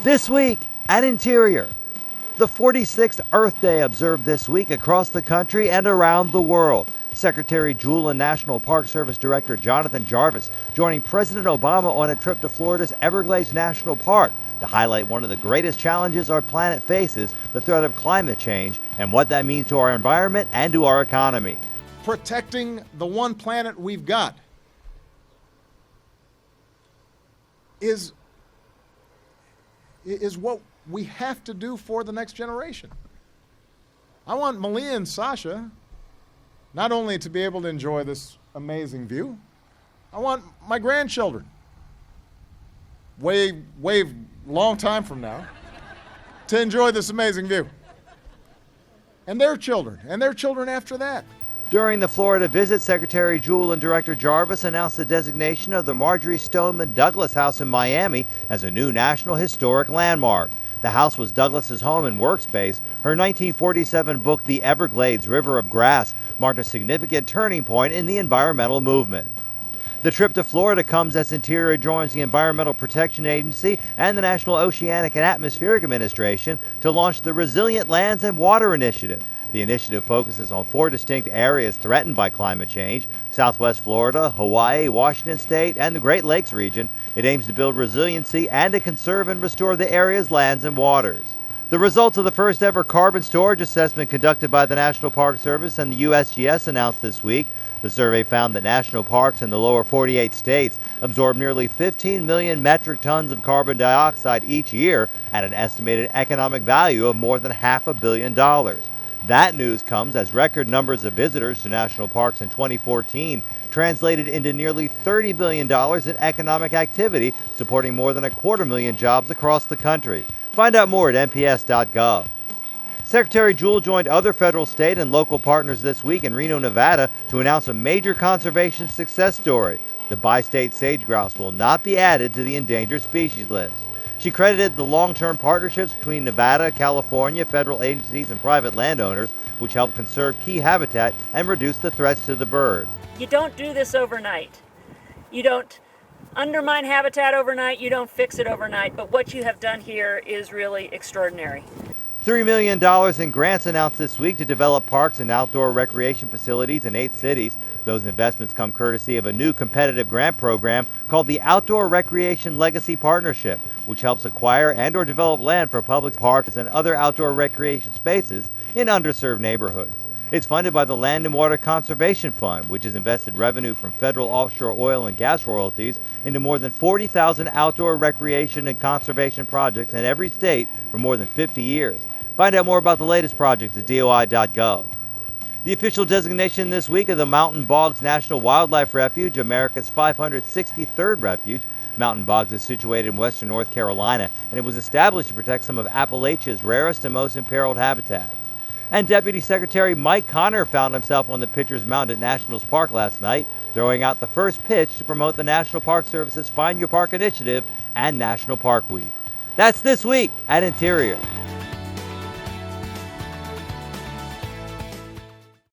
This week at Interior, the 46th Earth Day observed this week across the country and around the world. Secretary Jewell and National Park Service Director Jonathan Jarvis joining President Obama on a trip to Florida's Everglades National Park to highlight one of the greatest challenges our planet faces, the threat of climate change, and what that means to our environment and to our economy. Protecting the one planet we've got is what we have to do for the next generation. I want Malia and Sasha not only to be able to enjoy this amazing view, I want my grandchildren, way long time from now, to enjoy this amazing view. And their children after that. During the Florida visit, Secretary Jewell and Director Jarvis announced the designation of the Marjory Stoneman Douglas House in Miami as a new National Historic Landmark. The house was Douglas's home and workspace. Her 1947 book, The Everglades, River of Grass, marked a significant turning point in the environmental movement. The trip to Florida comes as Interior joins the Environmental Protection Agency and the National Oceanic and Atmospheric Administration to launch the Resilient Lands and Water Initiative. The initiative focuses on 4 distinct areas threatened by climate change: Southwest Florida, Hawaii, Washington State, and the Great Lakes region. It aims to build resiliency and to conserve and restore the area's lands and waters. The results of the first ever carbon storage assessment conducted by the National Park Service and the USGS announced this week. The survey found that national parks in the lower 48 states absorb nearly 15 million metric tons of carbon dioxide each year at an estimated economic value of more than $500 million. That news comes as record numbers of visitors to national parks in 2014 translated into nearly $30 billion in economic activity, supporting more than 250,000 jobs across the country. Find out more at nps.gov. Secretary Jewell joined other federal, state, and local partners this week in Reno, Nevada to announce a major conservation success story. The bi-state sage-grouse will not be added to the endangered species list. She credited the long-term partnerships between Nevada, California, federal agencies, and private landowners, which help conserve key habitat and reduce the threats to the birds. You don't do this overnight. You don't undermine habitat overnight. You don't fix it overnight. But what you have done here is really extraordinary. $3 million in grants announced this week to develop parks and outdoor recreation facilities in 8 cities. Those investments come courtesy of a new competitive grant program called the Outdoor Recreation Legacy Partnership, which helps acquire and/or develop land for public parks and other outdoor recreation spaces in underserved neighborhoods. It's funded by the Land and Water Conservation Fund, which has invested revenue from federal offshore oil and gas royalties into more than 40,000 outdoor recreation and conservation projects in every state for more than 50 years. Find out more about the latest projects at DOI.gov. The official designation this week of the Mountain Bogs National Wildlife Refuge, America's 563rd refuge. Mountain Bogs is situated in western North Carolina, and it was established to protect some of Appalachia's rarest and most imperiled habitats. And Deputy Secretary Mike Connor found himself on the pitcher's mound at Nationals Park last night, throwing out the first pitch to promote the National Park Service's Find Your Park initiative and National Park Week. That's This Week at Interior.